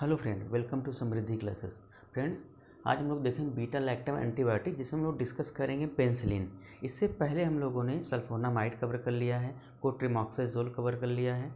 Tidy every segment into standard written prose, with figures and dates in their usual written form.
Hello friend, welcome to Samriddhi classes. Friends, आज हम लोग देखेंगे बीटा लैक्टम एंटीबायोटिक, जिसमें हम लोग डिस्कस करेंगे पेनिसिलिन। इससे पहले हम लोगों ने सल्फोनामाइड कवर कर लिया है, कोट्रिमॉक्साजोल कवर कर लिया है।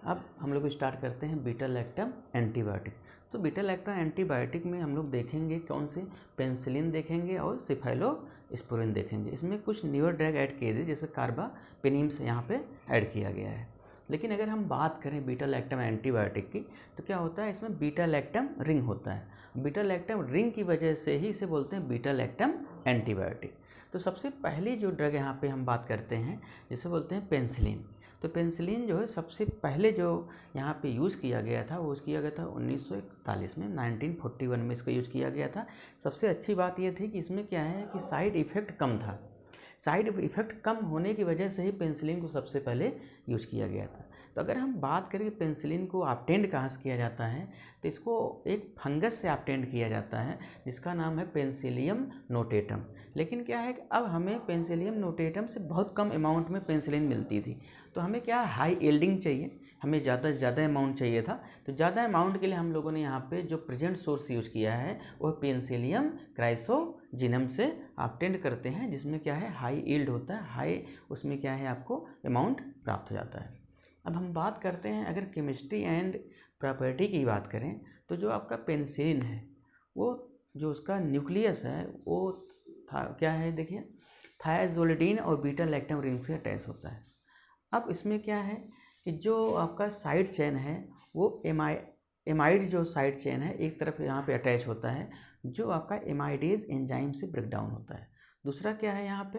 अब हम लोग स्टार्ट करते हैं बीटा लैक्टम एंटीबायोटिक। तो बीटा लैक्टम एंटीबायोटिक में हम लोग देखेंगे कौन से, पेनिसिलिन देखेंगे और सिफाइलोस्पोरिन देखेंगे। इसमें कुछ न्यूअर ड्रग ऐड किए थे, जैसे कार्बापेनिम से यहाँ पे ऐड किया गया है। लेकिन अगर हम बात करें बीटा लैक्टम एंटीबायोटिक की, तो क्या होता है, इसमें बीटा लैक्टम रिंग होता है। बीटा लैक्टम रिंग की वजह से ही इसे बोलते हैं बीटा लैक्टम एंटीबायोटिक। तो सबसे पहली जो ड्रग यहाँ पे हम बात करते हैं, जिसे बोलते हैं पेनिसिलिन। तो पेनिसिलिन जो है सबसे पहले जो यहाँ पे यूज़ किया गया था, वो यूज़ किया गया था 1941 में, 1941 में इसका यूज़ किया गया था। सबसे अच्छी बात ये थी कि इसमें क्या है कि साइड इफ़ेक्ट कम था। साइड इफ़ेक्ट कम होने की वजह से ही पेनिसिलिन को सबसे पहले यूज किया गया था। तो अगर हम बात करें कि पेनिसिलिन को ऑब्टेंड कहाँ से किया जाता है, तो इसको एक फंगस से ऑब्टेंड किया जाता है, जिसका नाम है पेनिसिलियम नोटेटम। लेकिन क्या है कि अब हमें पेनिसिलियम नोटेटम से बहुत कम अमाउंट में पेनिसिलिन मिलती थी। तो हमें क्या हाई यील्डिंग चाहिए, हमें ज़्यादा से ज़्यादा अमाउंट चाहिए था। तो ज़्यादा अमाउंट के लिए हम लोगों ने यहाँ पे जो प्रेजेंट सोर्स यूज किया है, वो पेनिसिलियम क्राइसोजिनम से ऑब्टेंड करते हैं, जिसमें क्या है हाई यील्ड होता है, हाई उसमें क्या है आपको अमाउंट प्राप्त हो जाता है। अब हम बात करते हैं, अगर केमिस्ट्री एंड प्रॉपर्टी की बात करें, तो जो आपका पेनिसिलिन है, वो जो उसका न्यूक्लियस है वो क्या है, देखिए, थायाजोलिडीन और बीटा लैक्टम रिंग से अटैच होता है। अब इसमें क्या है कि जो आपका साइड चेन है, वो एमाइड जो साइड चेन है, एक तरफ यहाँ पे अटैच होता है, जो आपका एमाइडेज एंजाइम से ब्रेक डाउन होता है। दूसरा क्या है यहाँ पे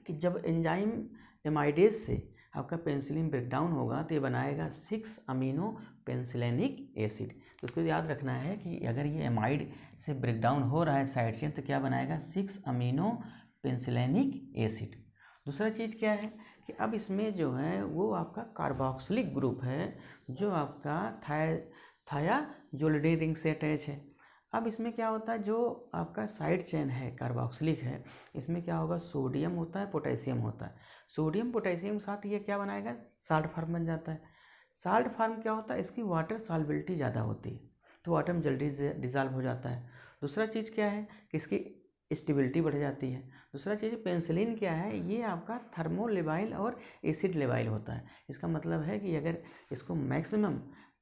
कि जब एंजाइम एमाइडेज से आपका पेनिसिलिन ब्रेक डाउन होगा, तो ये बनाएगा 6 अमीनो पेनिसिलिनिक एसिड। तो उसको याद रखना है कि अगर ये एमाइड से ब्रेक डाउन हो रहा है साइड चेन, तो क्या बनाएगा 6 अमीनो पेनिसिलिनिक एसिड। दूसरा चीज़ क्या है कि अब इसमें जो है वो आपका कार्बोक्सिलिक ग्रुप है, जो आपका थायाजोलिडीन रिंग से अटैच है। अब इसमें क्या होता है, जो आपका साइड चेन है कार्बोक्सिलिक है, इसमें क्या होगा, सोडियम होता है, पोटेशियम होता है। सोडियम पोटेशियम साथ ये क्या बनाएगा, साल्ट फार्म बन जाता है। साल्ट फार्म क्या होता है, इसकी वाटर सॉल्बिलिटी ज़्यादा होती है, तो वाटर में जल्दी डिज़ोल्व हो जाता है। दूसरा चीज़ क्या है कि इसकी स्टेबिलिटी बढ़ जाती है। दूसरा चीज़ पेनिसिलिन क्या है, ये आपका थर्मोलेबाइल और एसिड लेबाइल होता है। इसका मतलब है कि अगर इसको मैक्सिमम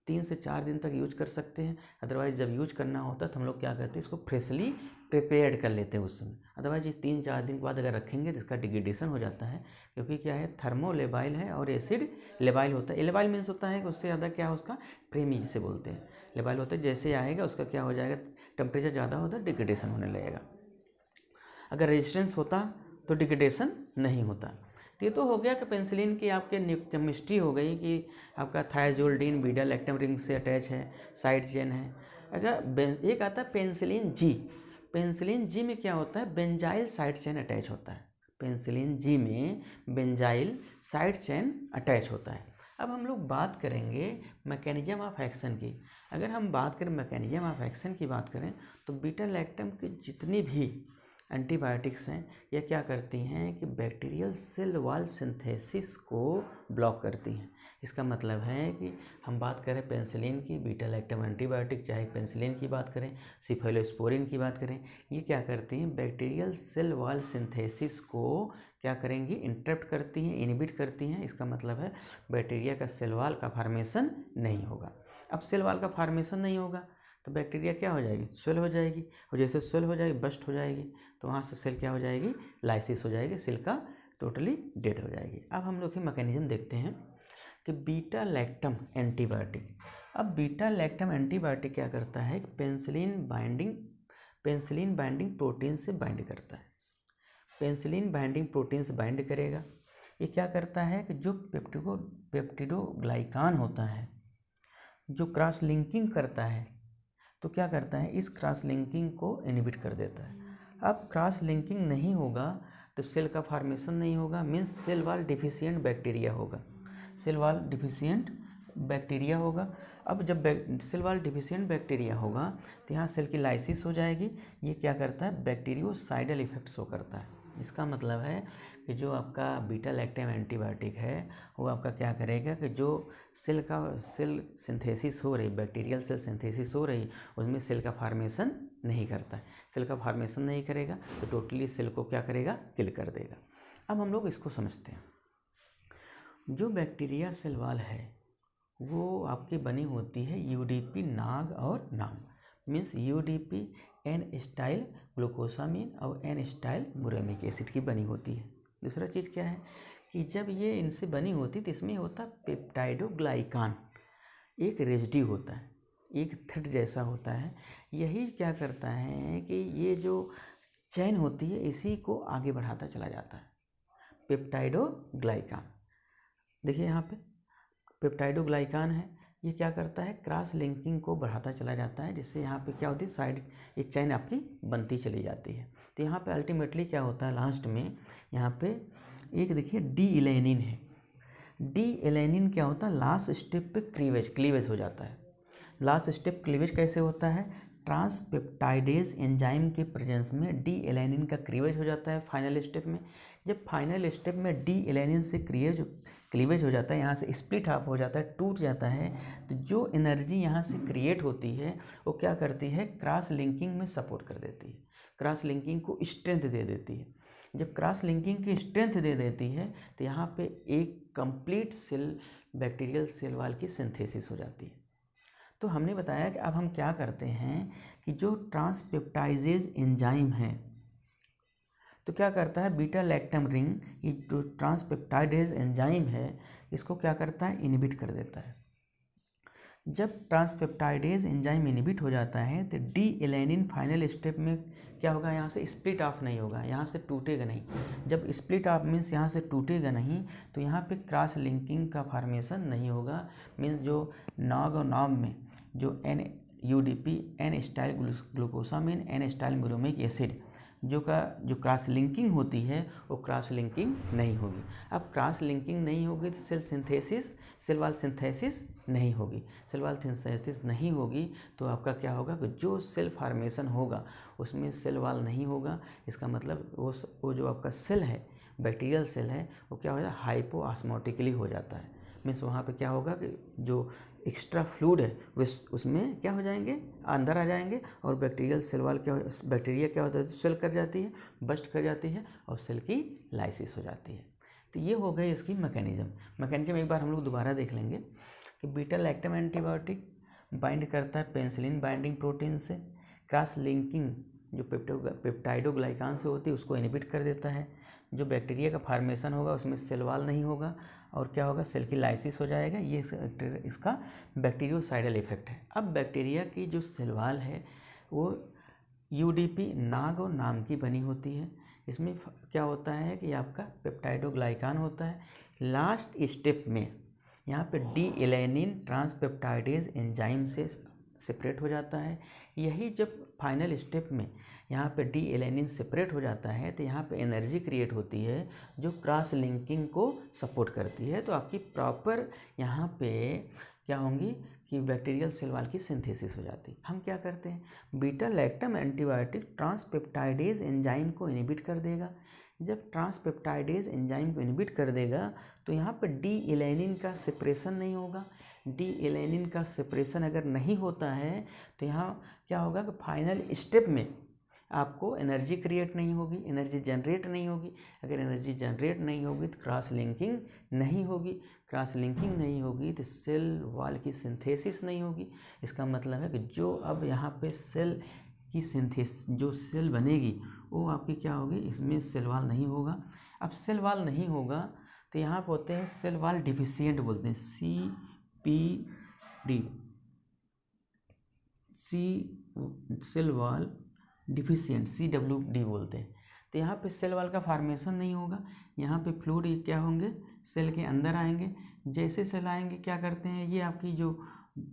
3 से 4 दिन तक यूज कर सकते हैं। अदरवाइज़ जब यूज करना होता है तो हम लोग क्या करते हैं, इसको फ्रेशली प्रिपेयर्ड कर लेते हैं उस समय। अदरवाइज ये 3-4 दिन के बाद अगर रखेंगे तो इसका डिग्रेडेशन हो जाता है, क्योंकि क्या है, थर्मोलेबाइल है और एसिड लेबाइल होता है। लेबाइल मीन्स होता है कि उससे ज़्यादा क्या है, उसका प्रेमी जिसे बोलते हैं। लेबाइल होता है जैसे आएगा उसका क्या हो जाएगा, टेम्परेचर ज़्यादा होता है, डिग्रेडेशन होने लगेगा। अगर रेजिस्टेंस होता तो डिग्रेडेशन नहीं होता। तो ये तो हो गया कि पेनिसिलिन की आपके केमिस्ट्री हो गई कि आपका थायाजोलिडीन बीटा लैक्टम रिंग से अटैच है, साइड चेन है। अगर एक आता है पेनिसिलिन जी। पेनिसिलिन जी में क्या होता है, बेंजाइल साइड चेन अटैच होता है। पेनिसिलिन जी में बेंजाइल साइड चेन अटैच होता है। अब हम लोग बात करेंगे मैकेनिज्म ऑफ एक्शन की। अगर हम बात करें मैकेनिज्म ऑफ एक्शन की बात करें, तो बीटा लैक्टम की जितनी भी एंटीबायोटिक्स हैं, ये क्या करती हैं कि बैक्टीरियल सेल वॉल सिंथेसिस को ब्लॉक करती हैं। इसका मतलब है कि हम बात करें पेनिसिलिन की, बीटा लैक्टम एंटीबायोटिक, चाहे पेनिसिलिन की बात करें, सिफाइलोस्पोरिन की बात करें, ये क्या करती हैं, बैक्टीरियल सेल वॉल सिंथेसिस को क्या करेंगी, इंटरप्ट करती हैं, इनहिबिट करती हैं। इसका मतलब है बैक्टीरिया का सेल वॉल का फॉर्मेशन नहीं होगा। अब सेल वॉल का फॉर्मेशन नहीं होगा तो बैक्टीरिया क्या हो जाएगी, स्वेल हो जाएगी, और जैसे स्वेल हो जाएगी, बस्ट हो जाएगी, तो वहाँ से सेल क्या हो जाएगी, लाइसिस हो जाएगी, सेल का टोटली डेड हो जाएगी। अब हम लोग मैकेनिज्म देखते हैं कि बीटा लैक्टम एंटीबायोटिक। अब बीटा लैक्टम एंटीबायोटिक क्या करता है कि पेनिसिलिन बाइंडिंग प्रोटीन से बाइंड करता है। पेनिसिलिन बाइंडिंग प्रोटीन से बाइंड करेगा। ये क्या करता है कि जो पेप्टिडोग्लाइकान होता है, जो क्रॉस लिंकिंग करता है, तो क्या करता है, इस क्रॉस लिंकिंग को इनहिबिट कर देता है। अब क्रॉस लिंकिंग नहीं होगा तो सेल का फॉर्मेशन नहीं होगा, means cell wall deficient bacteria होगा। सेल वॉल डिफिशिएंट बैक्टीरिया होगा। अब जब सेल वॉल डिफिशिएंट बैक्टीरिया होगा तो यहाँ सेल की लाइसिस हो जाएगी। ये क्या करता है, बैक्टीरियोसाइडल इफेक्ट शो करता है। इसका मतलब है कि जो आपका बीटा लैक्टम एंटीबायोटिक है वो आपका क्या करेगा कि जो सेल सिंथेसिस हो रही, बैक्टीरियल सेल सिंथेसिस हो रही, उसमें सेल का फार्मेशन नहीं करता है। सेल का फार्मेशन नहीं करेगा तो टोटली सेल को क्या करेगा, किल कर देगा। अब हम लोग इसको समझते हैं। जो बैक्टीरिया सेल वॉल है वो आपकी बनी होती है यूडीपी नाग और NAM, means UDP N acetyl glucosamine और एन स्टाइल मुरेमिक एसिड की बनी होती है। दूसरा चीज़ क्या है कि जब ये इनसे बनी होती तो इसमें होता पेप्टाइडोग्लाइकान, एक रेजिड्यू होता है, एक थ्रेड जैसा होता है। यही क्या करता है कि ये जो चैन होती है इसी को आगे बढ़ाता चला जाता है, पेप्टाइडोग्लाइकान। देखिए यहाँ पे पेप्टाइडोग्लाइकान है, ये क्या करता है, क्रॉस लिंकिंग को बढ़ाता चला जाता है, जिससे यहाँ पे क्या होती है, साइड ये चैन आपकी बनती चली जाती है। तो यहाँ पे अल्टीमेटली क्या होता है, लास्ट में यहाँ पे एक देखिए डी एलेनिन है। डी एलेनिन क्या होता है, लास्ट स्टेप पे क्लीवेज हो जाता है। लास्ट स्टेप क्लीवेज कैसे होता है, ट्रांसपेप्टाइडेज एंजाइम के प्रेजेंस में डी एलेनिन का क्लीवेज हो जाता है फाइनल स्टेप में। जब फाइनल स्टेप में डी एलेनिन से क्लीवेज हो जाता है, यहाँ से स्प्लिट ऑफ हो जाता है, टूट जाता है, तो जो एनर्जी यहाँ से क्रिएट होती है वो क्या करती है, क्रॉस लिंकिंग में सपोर्ट कर देती है, क्रॉस लिंकिंग को स्ट्रेंथ दे देती है। जब क्रॉस लिंकिंग की स्ट्रेंथ दे देती है तो यहाँ पे एक complete cell bacterial cell wall की सिंथेसिस हो जाती है। तो हमने बताया कि अब हम क्या करते हैं कि जो ट्रांसपेप्टाइजेज एंजाइम है तो क्या करता है, बीटा लैक्टम रिंग, ये जो ट्रांसपेप्टाइडेज एंजाइम है इसको क्या करता है, इनहिबिट कर देता है। जब ट्रांसपेप्टाइडेज एंजाइम इनहिबिट हो जाता है तो डी एलेनिन फाइनल स्टेप में क्या होगा, यहाँ से स्प्लिट ऑफ नहीं होगा, यहाँ से टूटेगा नहीं। जब स्प्लिट ऑफ मीन्स यहाँ से टूटेगा नहीं तो यहाँ पे क्रॉस लिंकिंग का फॉर्मेशन नहीं होगा, मीन्स जो नाग और नाम में जो N UDP N acetyl glucosamine N acetyl muramic acid जो क्रॉस लिंकिंग होती है वो क्रॉस लिंकिंग नहीं होगी। अब क्रॉस लिंकिंग नहीं होगी तो सेल वॉल सिंथेसिस नहीं होगी। सेल वॉल सिंथेसिस नहीं होगी तो आपका क्या होगा कि जो सेल फार्मेशन होगा उसमें सेल वॉल नहीं होगा। इसका मतलब वो जो आपका सेल है, बैक्टीरियल सेल है, वो क्या हो जाता है, हाइपोऑस्मोटिकली हो जाता है। मीन्स वहाँ पे क्या होगा कि जो एक्स्ट्रा फ्लूइड है उसमें क्या हो जाएंगे, अंदर आ जाएंगे, और बैक्टीरियल सेल वॉल बैक्टीरिया क्या होता है, सेल कर जाती है, बस्ट कर जाती है और सेल की लाइसिस हो जाती है। तो ये हो गई इसकी मैकेनिज्म। एक बार हम लोग दोबारा देख लेंगे कि बीटा लैक्टम एंटीबायोटिक बाइंड करता है पेंसिलिन बाइंडिंग प्रोटीन से, क्रॉस लिंकिंग जो पेप्टाइडोग्लाइकान से होती है उसको इनहिबिट कर देता है। जो बैक्टीरिया का फार्मेशन होगा उसमें सेल वॉल नहीं होगा और क्या होगा, सेल की लाइसिस हो जाएगा। ये इसका बैक्टीरियोसाइडल इफेक्ट है। अब बैक्टीरिया की जो सेल वॉल है वो यूडीपी नाग और नाम की बनी होती है। इसमें क्या होता है कि आपका पेप्टाइडोग्लाइकान होता है। लास्ट स्टेप में यहाँ पे डी एलेनिन ट्रांसपेप्टाइडेज एंजाइम से सेपरेट हो जाता है। यही जब फाइनल स्टेप में यहाँ पे डी एलेनिन सेपरेट हो जाता है तो यहाँ पे एनर्जी क्रिएट होती है जो क्रॉस लिंकिंग को सपोर्ट करती है। तो आपकी प्रॉपर यहाँ पे क्या होंगी कि बैक्टीरियल सेल वॉल की सिंथेसिस हो जाती है। हम क्या करते हैं, बीटा लैक्टम एंटीबायोटिक ट्रांसपेप्टाइडेज एंजाइम को इनहिबिट कर देगा। जब ट्रांसपेप्टाइडेज एंजाइम को इनहिबिट कर देगा तो यहाँ पर डी एलेनिन का सेपरेशन नहीं होगा। डी एलेनिन का सेपरेशन अगर नहीं होता है तो यहाँ क्या होगा कि फाइनल स्टेप में आपको एनर्जी क्रिएट नहीं होगी, एनर्जी जनरेट नहीं होगी। अगर एनर्जी जनरेट नहीं होगी तो क्रॉस लिंकिंग नहीं होगी, क्रॉस लिंकिंग नहीं होगी तो सेल वॉल की सिंथेसिस नहीं होगी। इसका मतलब है कि जो अब यहाँ पे सेल की सिंथेसिस जो सेल बनेगी वो आपकी क्या होगी, इसमें सेल वॉल नहीं होगा। अब सेल वॉल नहीं होगा तो यहाँ पे होते हैं सेल वॉल डिफिशिएंट बोलते हैं, CPD, cell wall deficient CWD बोलते हैं। तो यहाँ पे सेल वॉल का फार्मेशन नहीं होगा। यहाँ पे फ्लूइड क्या होंगे, सेल के अंदर आएंगे। जैसे सेल आएंगे क्या करते हैं, ये आपकी जो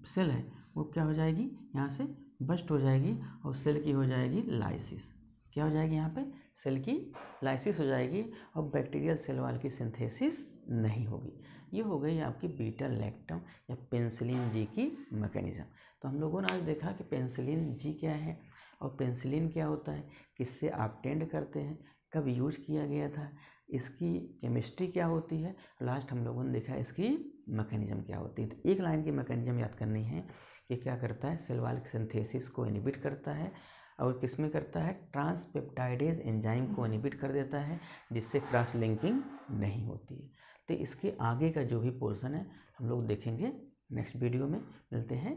सेल है वो क्या हो जाएगी, यहाँ से बस्ट हो जाएगी और सेल की हो जाएगी लाइसिस। क्या हो जाएगी, यहाँ पे सेल की लाइसिस हो जाएगी और बैक्टीरियल सेल वॉल की सिंथेसिस नहीं होगी। ये हो गई आपकी बीटा लैक्टम या पेंसिलिन जी की मैकेनिज्म। तो हम लोगों ने आज देखा कि पेंसिलिन जी क्या है और पेंसिलिन क्या होता है, किससे ऑब्टेंड करते हैं, कब यूज किया गया था, इसकी केमिस्ट्री क्या होती है, लास्ट हम लोगों ने देखा इसकी मैकेनिज्म क्या होती है। तो एक लाइन की मैकेनिज्म याद करनी है कि क्या करता है, सेल वॉल सिंथेसिस को इनहिबिट करता है और किस में करता है, ट्रांसपेप्टाइडेज एंजाइम को इनहिबिट कर देता है, जिससे क्रॉस लिंकिंग नहीं होती है। तो इसके आगे का जो भी पोर्शन है हम लोग देखेंगे नेक्स्ट वीडियो में। मिलते हैं